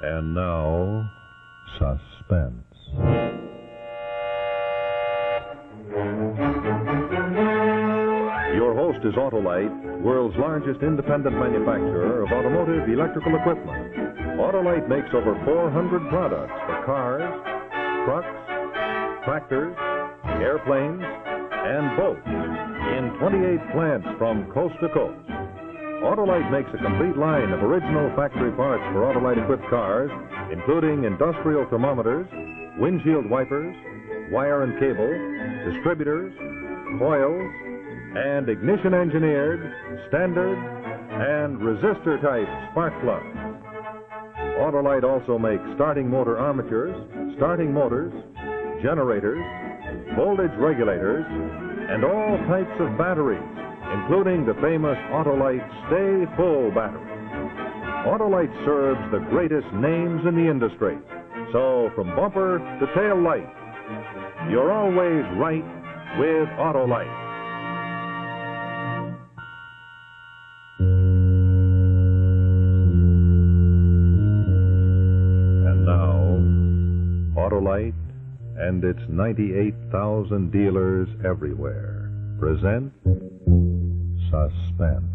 And now, Suspense. Your host is Autolite, world's largest independent manufacturer of automotive electrical equipment. Autolite makes over 400 products for cars, trucks, tractors, airplanes, and boats in 28 plants from coast to coast. Autolite makes a complete line of original factory parts for Autolite-equipped cars, including industrial thermometers, windshield wipers, wire and cable, distributors, coils, and ignition-engineered, standard, and resistor-type spark plugs. Autolite also makes starting motor armatures, starting motors, generators, voltage regulators, and all types of batteries, including the famous Autolite Stay Full battery. Autolite serves the greatest names in the industry. So from bumper to tail light, you're always right with Autolite. And now, Autolite and its 98,000 dealers everywhere present Suspense.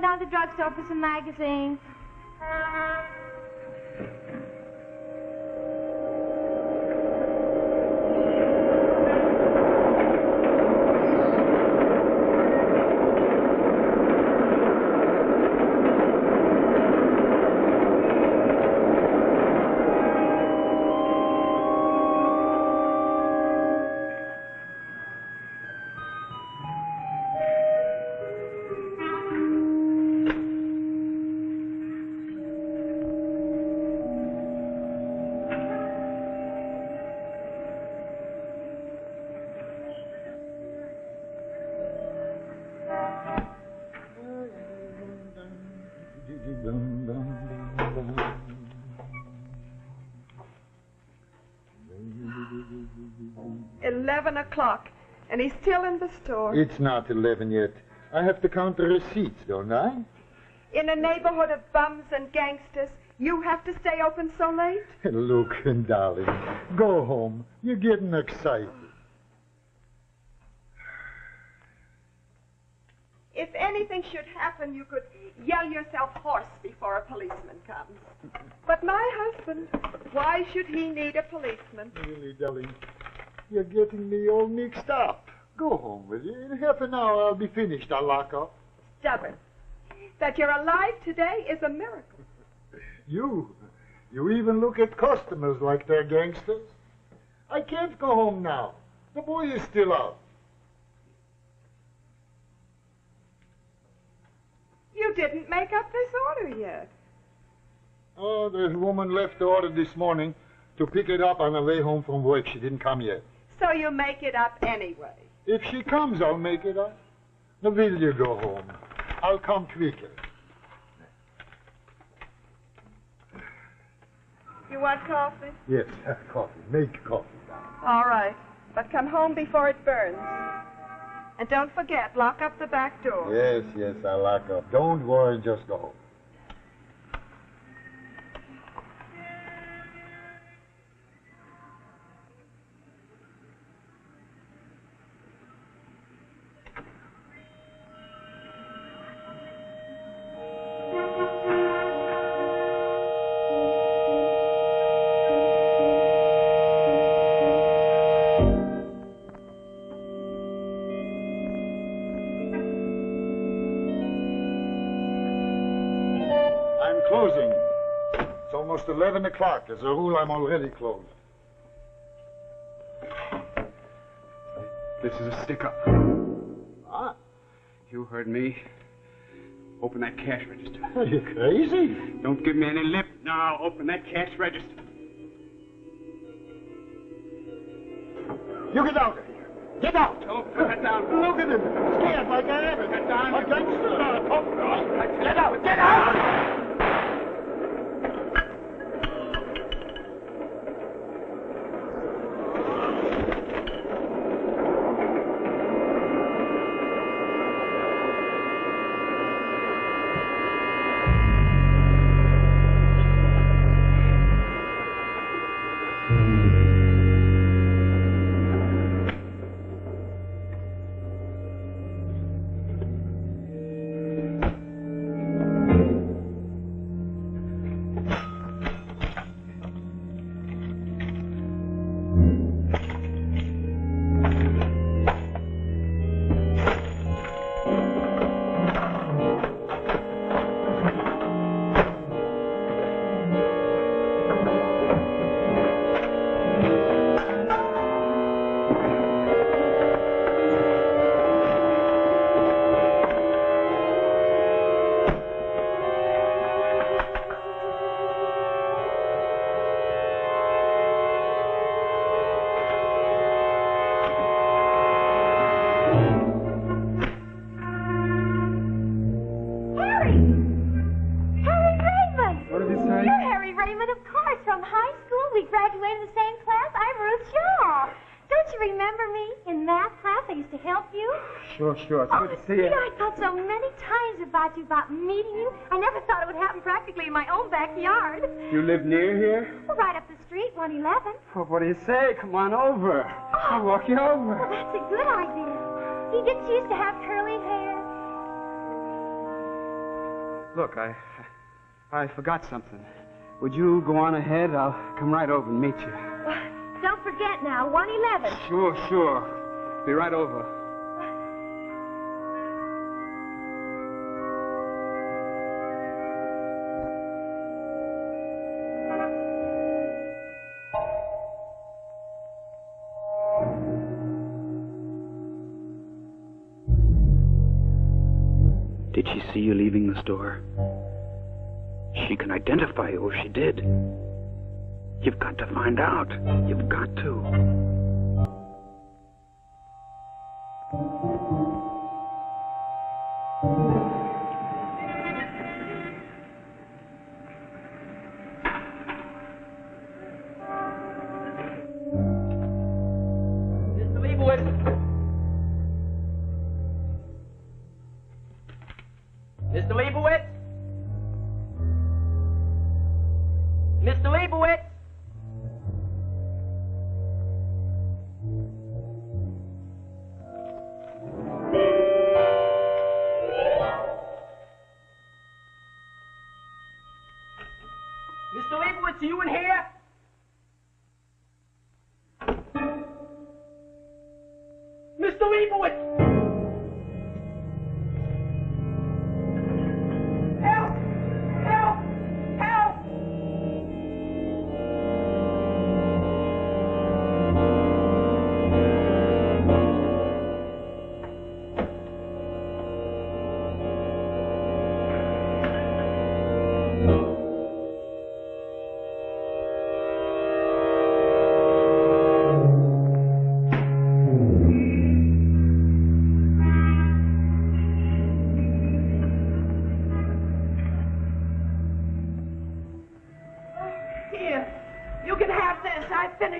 Down to the drugstore for some magazines. $11, and he's still in the store. It's not 11 yet. I have to count the receipts, don't I? In a neighborhood of bums and gangsters, you have to stay open so late? Look, darling, go home. You're getting excited. If anything should happen, you could yell yourself hoarse before a policeman comes. But my husband, why should he need a policeman? Really, darling, you're getting me all mixed up. Go home, will you? In half an hour, I'll be finished. I'll lock up. Stubborn. That you're alive today is a miracle. You even look at customers like they're gangsters. I can't go home now. The boy is still out. You didn't make up this order yet. Oh, the woman left the order this morning to pick it up on the way home from work. She didn't come yet. So you make it up anyway. If she comes, I'll make it up. Now will you go home? I'll come quicker. You want coffee? Yes, coffee. Make coffee. All right. But come home before it burns. And don't forget, lock up the back door. Yes, I'll lock up. Don't worry, just go home. Closing. It's almost 11 o'clock. As a rule, I'm already closed. This is a stick-up. Ah, You heard me. Open that cash register. are you crazy? Don't give me any lip. Now, open that cash register. You get out of here. Get out. Don't put that down. Look at him. Scared like a rabbit. Put that down. A gangster. Get out. Get out. Sure. It's good to see you. I thought so many times about meeting you. I never thought it would happen practically in my own backyard. You live near here? Well, right up the street, 111. Well, what do you say? Come on over. I'll walk you over. Well, that's a good idea. He didn't used to have curly hair. Look, I forgot something. Would you go on ahead? I'll come right over and meet you. Well, don't forget now, 111. Sure. Be right over. Did she see you leaving the store? She can identify you if she did. You've got to find out. You've got to. Mr. Leibowitz. Mr. Leibowitz? Mr. Leibowitz? Mr. Leibowitz, are you in here? Mr. Leibowitz! Help! Help! Help!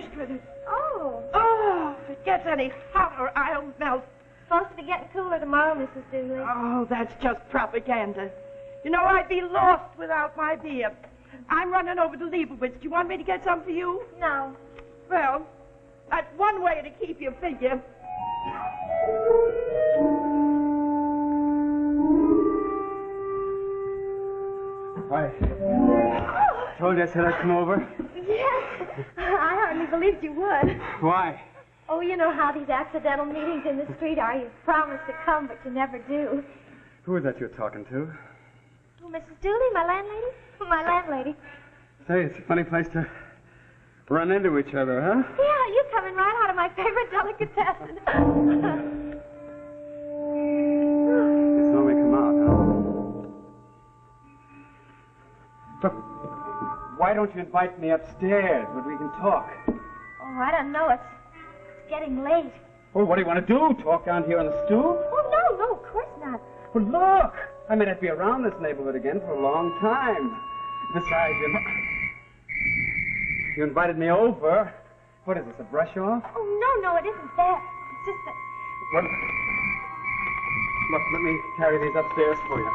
finished with it. Oh. Oh, if it gets any hotter, I'll melt. Supposed to be getting cooler tomorrow, Mrs. Dooley. Oh, that's just propaganda. You know, I'd be lost without my beer. I'm running over to Leibowitz. Do you want me to get some for you? No. Well, that's one way to keep your figure. I told you I said I'd come over. Yes. I hardly believed you would. Why? Oh, you know how these accidental meetings in the street are. You promise to come, but you never do. Who is that you're talking to? Oh, Mrs. Dooley, my landlady? My landlady. Say, it's a funny place to run into each other, huh? Yeah, you're coming right out of my favorite delicatessen. You saw me come out, huh? Look, why don't you invite me upstairs where we can talk? Oh, I don't know. It's getting late. Well, what do you want to do? Talk down here on the stool? Oh, no, of course not. Well, look! I may not be around this neighborhood again for a long time. Besides, you invited me over. What is this, a brush off? Oh, no, it isn't that. It's just that... What? Look, let me carry these upstairs for you.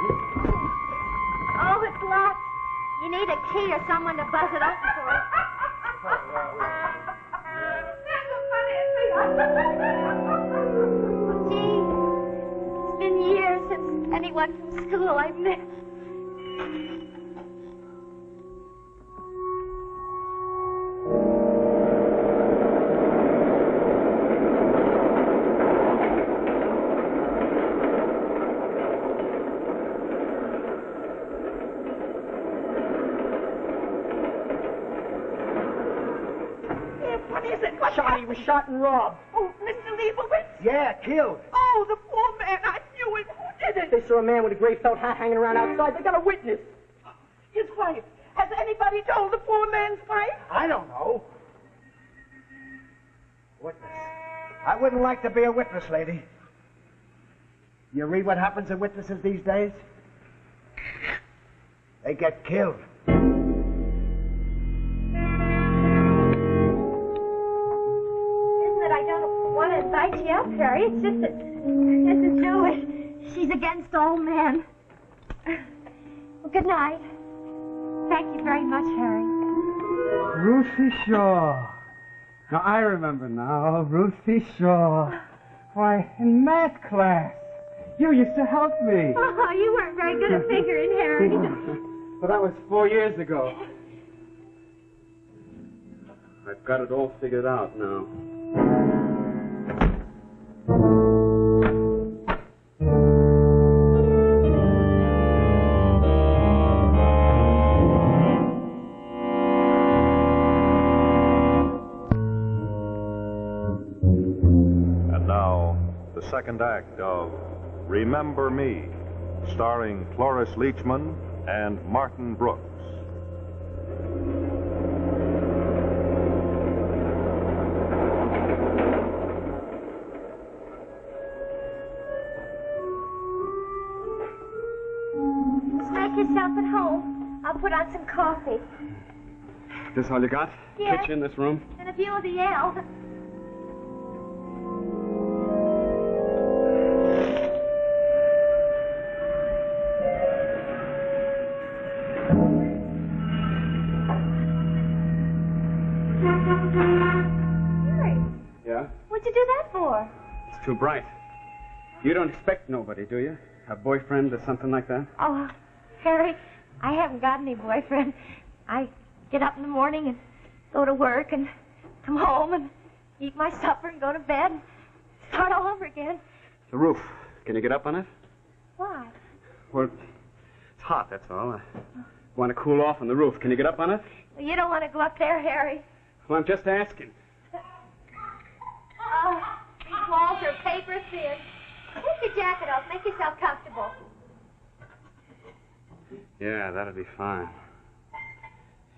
Oh, it's locked. You need a key or someone to buzz it open for you. Gee, it's been years since anyone from school I've met. He was shot and robbed. Oh, Mr. Leibowitz? Yeah, killed. Oh, the poor man. I knew it. Who did it? They saw a man with a gray felt hat hanging around outside. They got a witness. His wife. Has anybody told the poor man's wife? I don't know. Witness. I wouldn't like to be a witness, lady. You read what happens to witnesses these days? They get killed. Invite you up, Harry. It's just that Mrs. Dooley, she's against all men. Well, good night. Thank you very much, Harry. Ruthie Shaw. Now, I remember now. Ruthie Shaw. Why, in math class. You used to help me. Oh, you weren't very good at figuring, Harry. Well, that was 4 years ago. I've got it all figured out now. Second act of Remember Me, starring Cloris Leachman and Martin Brooks. Just make yourself at home. I'll put on some coffee. This all you got? Yes. Kitchen, this room? And a view of the Yale. Too bright. You don't expect nobody, do you? A boyfriend or something like that? Oh, Harry, I haven't got any boyfriend. I get up in the morning and go to work and come home and eat my supper and go to bed and start all over again. The roof. Can you get up on it? Why? Well, it's hot, that's all. I want to cool off on the roof. Can you get up on it? Well, you don't want to go up there, Harry. Well, I'm just asking. Oh. These walls are paper thin. Take your jacket off. Make yourself comfortable. Yeah, that'll be fine.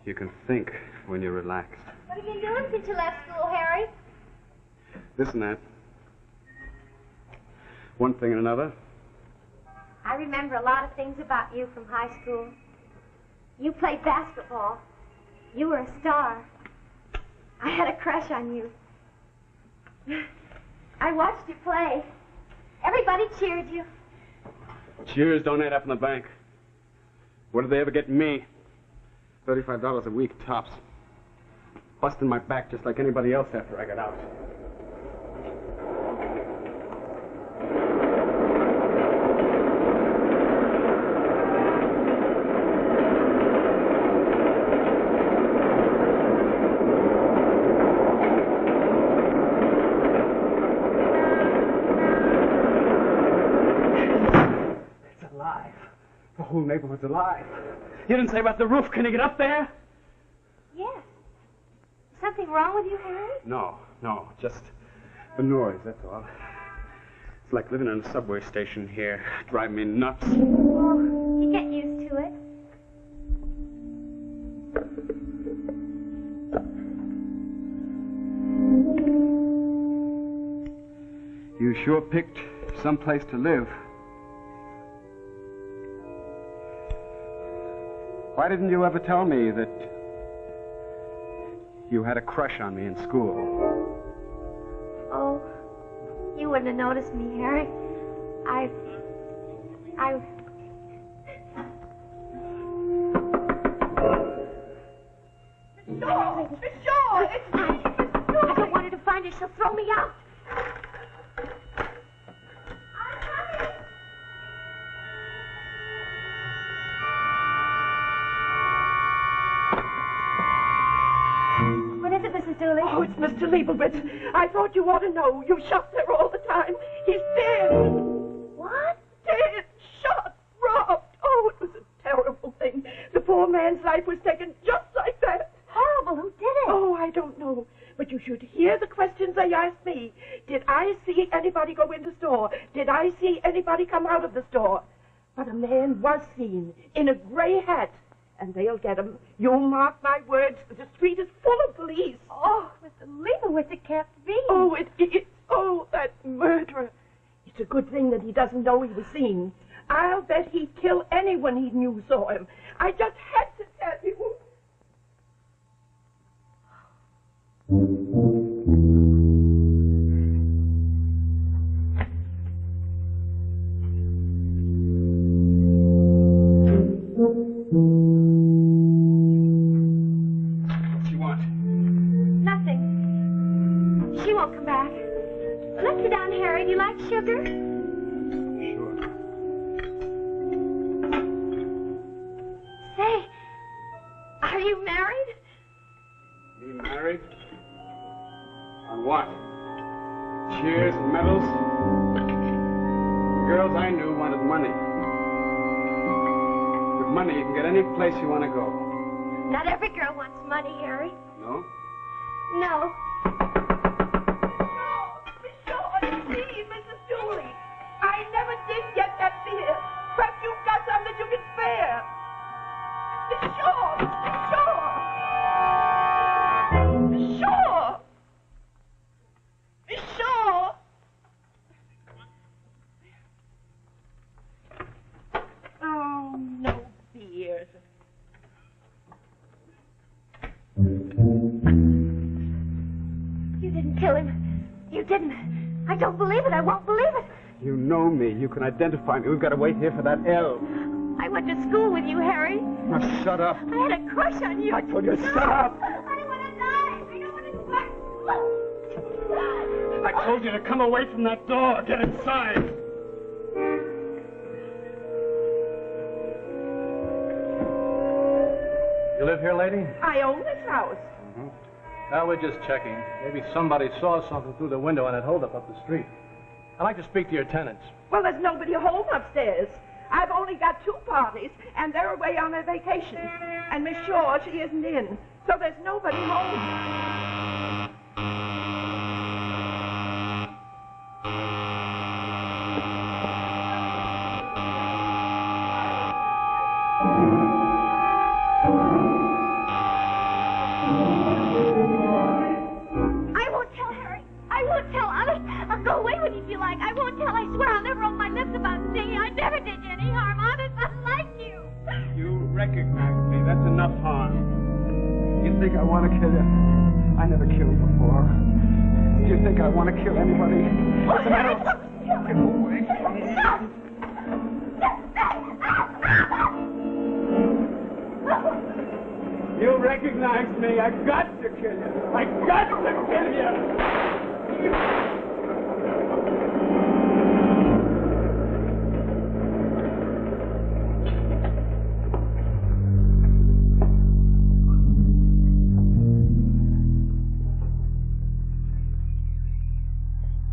You can think when you're relaxed. What have you been doing since you left school, Harry? This and that. One thing and another. I remember a lot of things about you from high school. You played basketball. You were a star. I had a crush on you. I watched you play. Everybody cheered you. Cheers don't add up in the bank. What did they ever get me? $35 a week, tops. Busting my back just like anybody else after I got out. The whole neighborhood's alive. You didn't say about the roof. Can you get up there? Yes. Something wrong with you, Harry? No, just the noise, that's all. It's like living in a subway station here. Drive me nuts. Oh, you get used to it. You sure picked some place to live. Why didn't you ever tell me that you had a crush on me in school? Oh, you wouldn't have noticed me, Harry. I... Miss Shaw! Miss Shaw! It's me, Miss Shaw! I don't want her to find her. She'll throw me out. Oh, it's Mr. Leibowitz. I thought you ought to know. You shot there all the time. He's dead. What? Dead, shot, robbed. Oh, it was a terrible thing. The poor man's life was taken just like that. Horrible. Who did it? Oh, I don't know. But you should hear the questions they asked me. Did I see anybody go in the store? Did I see anybody come out of the store? But a man was seen in a gray hat. And they'll get him. You mark my words. The street is full of police. Oh, Mr. Leibowitz, it can't be. Oh, oh, that murderer. It's a good thing that he doesn't know he was seen. I'll bet he'd kill anyone he knew saw him. I just had to tell you. Sugar? Sure. Say, are you married? Me married? On what? Cheers and medals? The girls I knew wanted money. With money, you can get any place you want to go. Not every girl wants money, Harry. No? No. I never did get that beer. Perhaps you've got some that you can spare. Miss Shaw! Miss Shaw! Miss Shaw! Miss Shaw! Oh, no beers. You didn't kill him. You didn't. I don't believe it. I won't believe it. You know me. You can identify me. We've got to wait here for that L. I went to school with you, Harry. Now, shut up. I had a crush on you. I told you, shut up. I don't want to die. I don't want to go back to school. I told you to come away from that door. Get inside. You live here, lady? I own this house. Now, we're just checking. Maybe somebody saw something through the window and it held up the street. I'd like to speak to your tenants. Well, there's nobody home upstairs. I've only got 2 parties, and they're away on their vacation. And Miss Shaw, she isn't in. So there's nobody home. I'll go away with you if you like. I won't tell. I swear I'll never open my lips about singing. I never did you any harm. Honest, I like you. You recognize me. That's enough harm. You think I want to kill you? I never killed before. Do you think I want to kill anybody? What's the matter? Get away from me. You recognize me. I got to kill you. I got to kill you.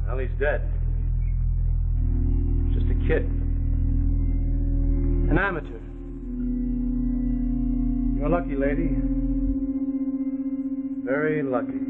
Well, he's dead. Just a kid. An amateur. You're lucky, lady. Very lucky.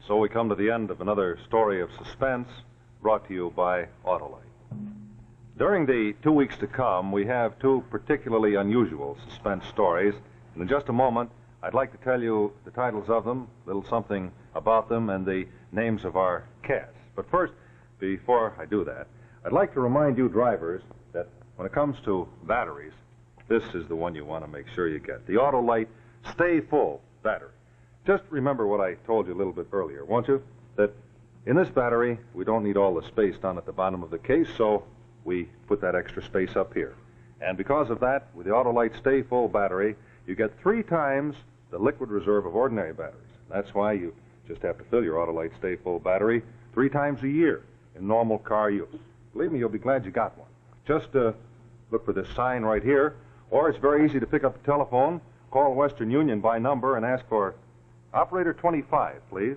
So we come to the end of another story of suspense brought to you by Autolite. During the 2 weeks to come, we have two particularly unusual suspense stories. And in just a moment, I'd like to tell you the titles of them, a little something about them, and the names of our cast. But first, before I do that, I'd like to remind you drivers that when it comes to batteries, this is the one you want to make sure you get. The Autolite Stay Full battery. Just remember what I told you a little bit earlier, won't you? That in this battery, we don't need all the space down at the bottom of the case, so we put that extra space up here. And because of that, with the Autolite Stay Full battery, you get 3 times the liquid reserve of ordinary batteries. That's why you just have to fill your Autolite Stay Full battery 3 times a year in normal car use. Believe me, you'll be glad you got one. Just look for this sign right here, or it's very easy to pick up the telephone, call Western Union by number, and ask for Operator 25, please.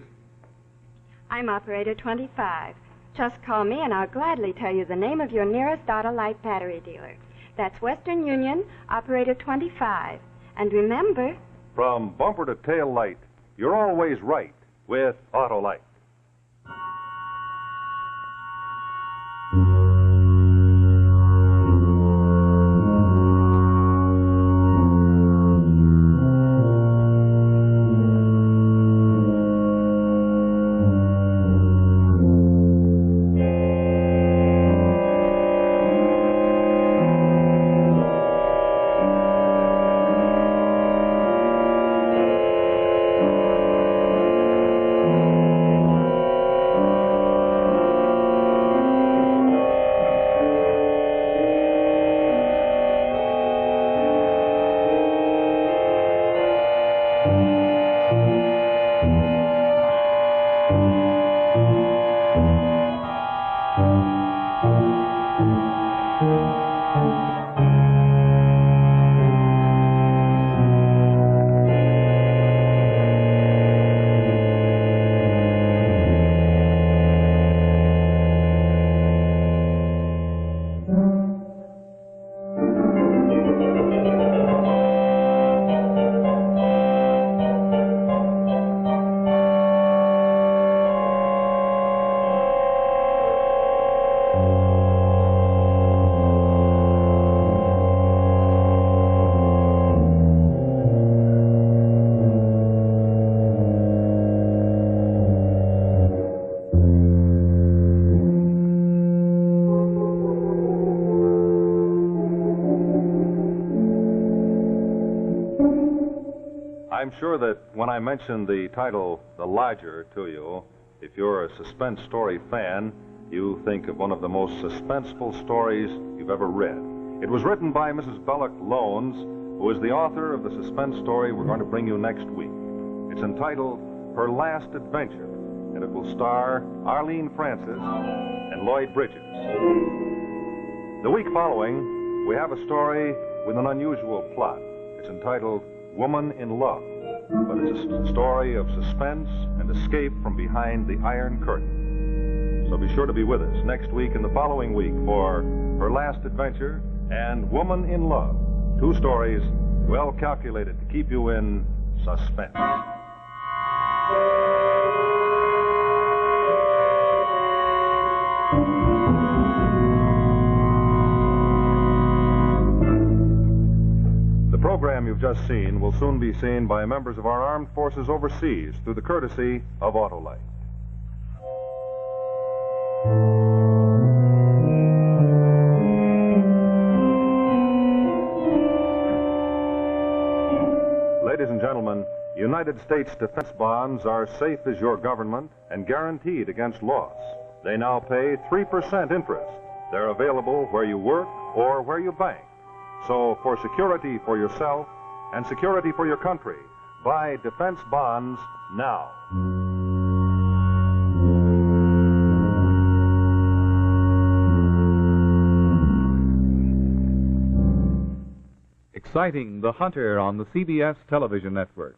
I'm Operator 25. Just call me and I'll gladly tell you the name of your nearest Autolite battery dealer. That's Western Union, Operator 25. And remember... From bumper to tail light, you're always right with Autolite. I'm sure that when I mentioned the title, The Lodger, to you, if you're a suspense story fan, you think of one of the most suspenseful stories you've ever read. It was written by Mrs. Belloc Lowndes, who is the author of the suspense story we're going to bring you next week. It's entitled Her Last Adventure, and it will star Arlene Francis and Lloyd Bridges. The week following, we have a story with an unusual plot. It's entitled Woman in Love, but it's a story of suspense and escape from behind the Iron Curtain. So be sure to be with us next week and the following week for Her Last Adventure, and Woman in Love. 2 stories well calculated to keep you in suspense. The program you've just seen will soon be seen by members of our armed forces overseas through the courtesy of Autolite. Ladies and gentlemen, United States defense bonds are safe as your government and guaranteed against loss. They now pay 3% interest. They're available where you work or where you bank. So for security for yourself and security for your country, buy defense bonds now. Exciting The Hunter on the CBS television network.